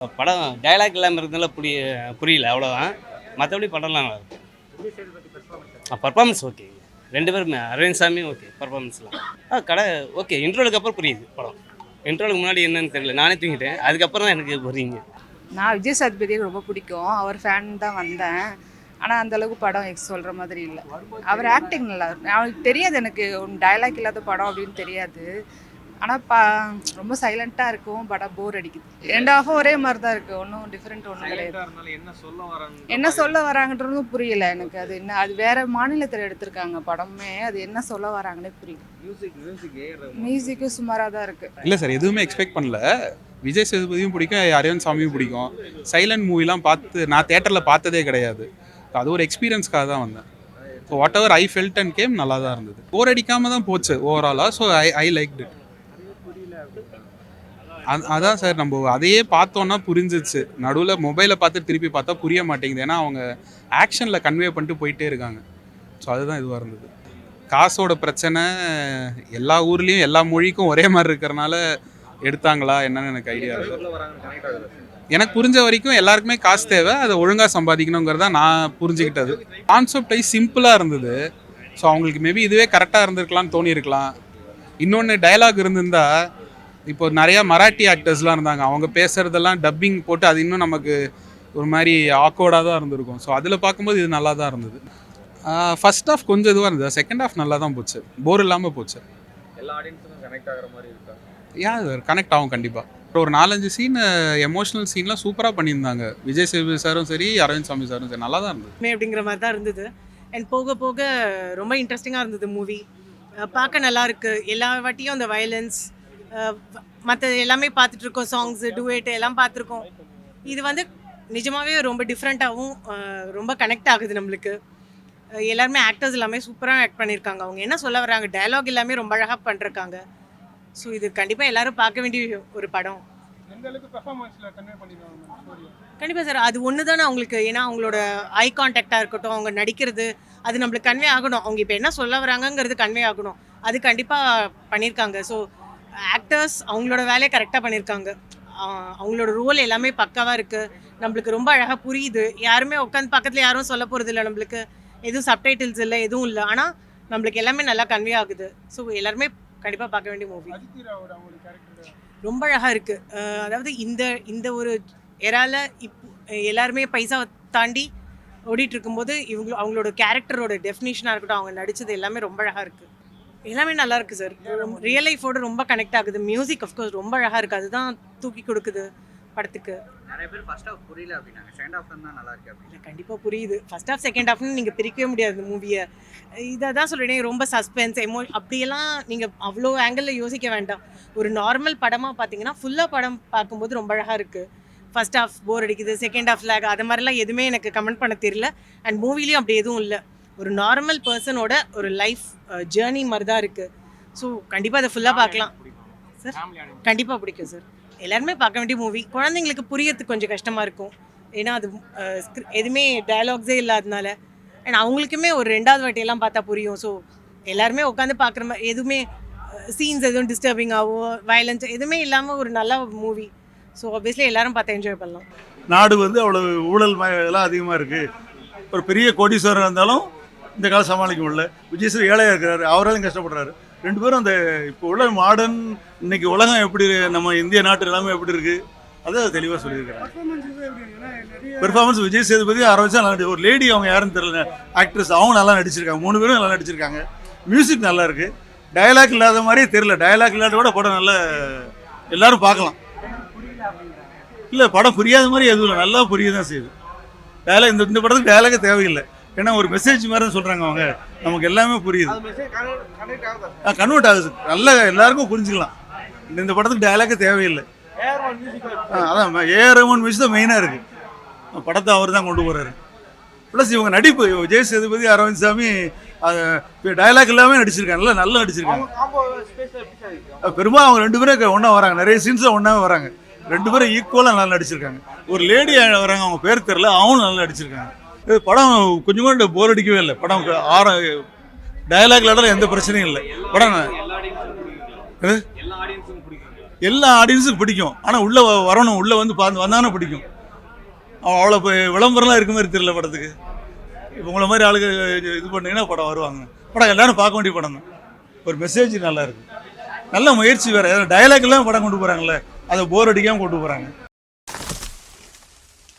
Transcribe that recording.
படம் டயலாக் இல்லாமல் இருந்தனால புரியல அவ்வளோதான். மற்றபடி படம்லாம் நல்லா இருக்கும். பர்ஃபார்மன்ஸ் ஓகே, ரெண்டு பேருமே அரவிந்த் சாமி ஓகே, பர்ஃபார்மன்ஸ்லாம் கடை ஓகே. இன்ட்ரோலுக்கு அப்புறம் புரியுது படம். இன்ட்ரோலுக்கு முன்னாடி என்னன்னு தெரியல, நானே தூங்கிட்டேன். அதுக்கப்புறம் தான் எனக்கு புரியுங்க. நான் விஜய் சேதுபதியை ரொம்ப பிடிக்கும், அவர் ஃபேன் தான் வந்தேன். ஆனால் அந்தளவுக்கு படம் சொல்கிற மாதிரி இல்லை. அவர் ஆக்டிங் நல்லா இருக்கும். அவனுக்கு தெரியாது, எனக்கு டயலாக் இல்லாத படம் அப்படின்னு தெரியாது. ஆனால் ரொம்ப சைலண்ட்டாக இருக்கும். படம் போர் அடிக்குது. 2 ஹாஃபும் ஒரே மாதிரி தான் இருக்குது, ஒன்றும் டிஃப்ரெண்ட் ஒன்றும் கிடையாது. என்ன சொல்ல வராங்கன்றதும் புரியல எனக்கு. அது என்ன, அது வேறு மாநிலத்தில் எடுத்திருக்காங்க படமே, அது என்ன சொல்ல வராங்கன்னே புரியல. மியூசிக்கும் சுமாராக தான் இருக்குது. இல்லை சார், எதுவுமே எக்ஸ்பெக்ட் பண்ணல. விஜய் சேதுபதியும் பிடிக்கும், அரவிந்த் சாமியும் பிடிக்கும். சைலண்ட் மூவிலாம் பார்த்து நான் தேட்டரில் பார்த்ததே கிடையாது. அது ஒரு எக்ஸ்பீரியன்ஸ்க்காக தான் வந்தேன். So what ever I felt and game நல்லா தான் இருந்தது. போர் அடிக்காமல் தான் போச்சு ஓவராலாக. So I liked it. அதான் சார், நம்ம அதையே பார்த்தோன்னா புரிஞ்சிச்சு. நடுவில் மொபைலை பார்த்து திருப்பி பார்த்தா புரிய மாட்டேங்குது. ஏன்னா அவங்க ஆக்ஷனில் கன்வே பண்ணிட்டு போயிட்டே இருக்காங்க. ஸோ அதுதான் இதுவாக இருந்தது. காசோட பிரச்சனை எல்லா ஊர்லேயும் எல்லா மொழிக்கும் ஒரே மாதிரி இருக்கிறனால எடுத்தாங்களா என்னன்னு எனக்கு ஐடியா இல்லை. எனக்கு புரிஞ்ச வரைக்கும் எல்லாருக்குமே காசு தேவை, அதை ஒழுங்காக சம்பாதிக்கணுங்கிறத நான் புரிஞ்சுக்கிட்டது. கான்செப்ட் வைஸ் சிம்பிளாக இருந்தது. ஸோ அவங்களுக்கு மேபி இதுவே கரெக்டாக இருந்திருக்கலாம்னு தோணியிருக்கலாம். இன்னொன்று டயலாக் இருந்திருந்தா, இப்போ நிறையா மராட்டி ஆக்டர்ஸ்லாம் இருந்தாங்க, அவங்க பேசுகிறதெல்லாம் டப்பிங் போட்டு அது இன்னும் நமக்கு ஒரு மாதிரி ஆக்வர்டாக தான் இருந்திருக்கும். ஸோ அதில் பார்க்கும்போது இது நல்லா தான் இருந்தது. ஃபர்ஸ்ட் ஹாஃப் கொஞ்சம் இதுவாக இருந்தது, செகண்ட் ஹாஃப் நல்லா தான் போச்சு, போர் இல்லாமல் போச்சு. எல்லா ஆடியன்ஸுக்கும் கனெக்ட் ஆகிற மாதிரி இருக்கா? சார் கனெக்ட் ஆகும் கண்டிப்பாக. ஒரு 4-5 சீன் எமோஷனல் சீன்லாம் சூப்பராக பண்ணியிருந்தாங்க. விஜய் சேதுபதி சாரும் சரி, அரவிந்த் சாமி சாரும் சரி, நல்லா தான் இருந்தது. அப்படிங்கிற மாதிரி தான் இருந்தது. அண்ட் போக போக ரொம்ப இன்ட்ரெஸ்டிங்காக இருந்தது மூவி. பார்க்க நல்லா இருக்குது. எல்லா வாட்டியும் அந்த வயலன்ஸ் மற்ற எல்லாமே பார்த்துட்ருக்கோம், சாங்ஸு டூவேட் எல்லாம் பார்த்துருக்கோம். இது வந்து நிஜமாகவே ரொம்ப டிஃப்ரெண்ட்டாகவும் ரொம்ப கனெக்ட் ஆகுது நம்மளுக்கு. எல்லாருமே ஆக்டர்ஸ் எல்லாமே சூப்பராக ஆக்ட் பண்ணியிருக்காங்க. அவங்க என்ன சொல்ல வராங்க, டயலாக் எல்லாமே ரொம்ப அழகாக பண்ணிருக்காங்க. ஸோ இது கண்டிப்பாக எல்லோரும் பார்க்க வேண்டிய ஒரு படம். கண்டிப்பாக சார், அது ஒன்று தானே அவங்களுக்கு. ஏன்னா அவங்களோட ஐ கான்டாக்டாக இருக்கட்டும், அவங்க நடிக்கிறது, அது நம்மளுக்கு கன்வே ஆகணும். அவங்க இப்போ என்ன சொல்ல வராங்கங்கிறது கன்வே ஆகணும். அது கண்டிப்பாக பண்ணியிருக்காங்க. ஸோ ஆக்டர்ஸ் அவங்களோட வேலையை கரெக்டாக பண்ணியிருக்காங்க. அவங்களோட ரோல் எல்லாமே பக்காவாக இருக்குது. நம்மளுக்கு ரொம்ப அழகாக புரியுது. யாருமே உட்காந்து பக்கத்தில் யாரும் சொல்ல போகிறது இல்லை, நம்மளுக்கு எதுவும் சப்டைட்டில்ஸ் இல்லை, எதுவும் இல்லை. ஆனால் நம்மளுக்கு எல்லாமே நல்லா கன்வே ஆகுது. ஸோ எல்லாருமே கண்டிப்பாக பார்க்க வேண்டிய மூவி. ரொம்ப அழகாக இருக்குது. அதாவது இந்த ஒரு எரால எல்லாருமே பைசா தாண்டி ஓடிட்டு இருக்கும்போது அவங்களோட கேரக்டரோட டெஃபினிஷனாக இருக்கட்டும், அவங்க நடித்தது எல்லாமே ரொம்ப அழகாக இருக்குது. எல்லாமே நல்லா இருக்குது சார். ரியல் லைஃபோட ரொம்ப கனெக்ட் ஆகுது. மியூசிக் அஃப்கோர்ஸ் ரொம்ப அழகாக இருக்குது, அதுதான் தூக்கி கொடுக்குது படத்துக்கு. நிறைய பேர் ஃபர்ஸ்ட் ஹாஃப் புரியல அப்படின்னாங்க, செகண்ட் ஹாஃப் தான் நல்லா இருக்கு அப்படின்னு. இல்லை, கண்டிப்பாக புரியுது. ஃபர்ஸ்ட் ஹாஃப் செகண்ட் ஹாஃப்னு நீங்கள் பிரிக்கவே முடியாது இந்த மூவியை. இதை தான் சொல்கிறேன், ரொம்ப சஸ்பென்ஸ் அப்படியெல்லாம் நீங்கள் அவ்வளோ ஆங்கிளில் யோசிக்க வேண்டாம். ஒரு நார்மல் படமாக பார்த்தீங்கன்னா ஃபுல்லாக படம் பார்க்கும்போது ரொம்ப அழகாக இருக்குது. ஃபர்ஸ்ட் ஹாஃப் போர் அடிக்குது, செகண்ட் ஹாஃப் லேக், அது மாதிரிலாம் எதுவுமே எனக்கு கமெண்ட் பண்ண தெரியல. அண்ட் மூவிலையும் அப்படி எதுவும் இல்லை. ஒரு நார்மல் பர்சனோட ஒரு லைஃப் ஜேர்னி மாதிரி தான் இருக்குது. ஸோ கண்டிப்பாக அதை ஃபுல்லாக பார்க்கலாம் சார். கண்டிப்பாக பிடிக்கும் சார். எல்லாருமே பார்க்க வேண்டிய மூவி. குழந்தைங்களுக்கு புரியறதுக்கு கொஞ்சம் கஷ்டமாக இருக்கும், ஏன்னா அது எதுவுமே டயலாக்ஸே இல்லாதனால. அண்ட் அவங்களுக்குமே ஒரு 2வது வாட்டியெல்லாம் பார்த்தா புரியும். ஸோ எல்லாருமே உட்காந்து பார்க்குற மாதிரி, எதுவுமே சீன்ஸ் எதுவும் டிஸ்டர்பிங்காகவோ வயலன்ஸ் எதுவுமே இல்லாமல் ஒரு நல்ல மூவி. ஸோ ஆப்வியஸ்லி எல்லாரும் பார்த்து என்ஜாய் பண்ணலாம். நாடு வந்து அவ்வளோ ஊழல் எல்லாம் அதிகமாக இருக்குது. ஒரு பெரிய கோடீஸ்வரர் இருந்தாலும் இந்த காலம் சமாளிக்க முடியல. விஜய் சார் ஏழையாக இருக்கிறாரு, அவராலும் கஷ்டப்படுறாரு. 2 பேரும் அந்த இப்போ உள்ள மாடர்ன் இன்னைக்கு உலகம் எப்படி, நம்ம இந்திய நாட்டு எல்லாமே எப்படி இருக்குது, அதை தெளிவாக சொல்லியிருக்காங்க. பெர்ஃபார்மன்ஸ் விஜய் சேதுபதி ஆரம்பிச்சா நல்லா. ஒரு லேடி, அவங்க யாருன்னு தெரியல, ஆக்ட்ரஸ், அவங்க நல்லா நடிச்சிருக்காங்க. 3 பேரும் நல்லா நடிச்சிருக்காங்க. மியூசிக் நல்லா இருக்குது. டயலாக் இல்லாத மாதிரியே தெரியல. டயலாக் இல்லாத கூட படம் நல்லா எல்லாரும் பார்க்கலாம். இல்லை, படம் புரியாத மாதிரி எதுவும் இல்லை, நல்லா புரிய தான் செய்யுது. டயலாக் இந்த படத்துக்கு டயலாகே தேவையில்லை. ஏன்னா ஒரு மெசேஜ் மாதிரி தான் சொல்கிறாங்க அவங்க, நமக்கு எல்லாமே புரியுது. கன்வெர்ட் ஆகுது, நல்லா எல்லாருக்கும் புரிஞ்சுக்கலாம். இந்த படத்துக்கு டயலாக்கே தேவையில்லை. அதான் ஏஆர் ரஹ்மான் மியூசிக் தான் மெயினாக இருக்குது. படத்தை அவர் தான் கொண்டு போகிறாரு. ப்ளஸ் இவங்க நடிப்பு, விஜய் சேதுபதி அரவிந்த் சாமி டயலாக் இல்லாமல் நடிச்சிருக்காங்க, நல்லா நடிச்சிருக்காங்க. பெரும்பாலும் அவங்க 2 பேரும் ஒன்றா வராங்க, நிறைய சீன்ஸில் ஒன்றாவே வராங்க. 2 பேரும் ஈக்குவலாக நல்லா நடிச்சிருக்காங்க. ஒரு லேடி வராங்க, அவங்க பேர் தெரில, அவங்களும் நல்லா நடிச்சிருக்காங்க. படம் கொஞ்சம் கூட போர் அடிக்கவே இல்லை. படம் டயலாக் இல்லாத எந்த பிரச்சனையும் இல்லை. படம் எல்லா ஆடியன்ஸுக்கும் பிடிக்கும். ஆனால் உள்ளே வரணும், உள்ளே வந்து பார்த்து வந்தானே பிடிக்கும். அவ்வளோ விளம்பரம்லாம் இருக்க மாதிரி தெரியல படத்துக்கு. இப்போ உங்களை மாதிரி ஆளுங்க இது பண்ணிங்கன்னா படம் வருவாங்க. படம் எல்லாரும் பார்க்க வேண்டிய படம் தான். ஒரு மெசேஜ் நல்லா இருக்குது, நல்ல முயற்சி வேறு. டயலாக்லாம் படம் கொண்டு போகிறாங்களே, அதை போர் அடிக்காமல் கொண்டு போகிறாங்க.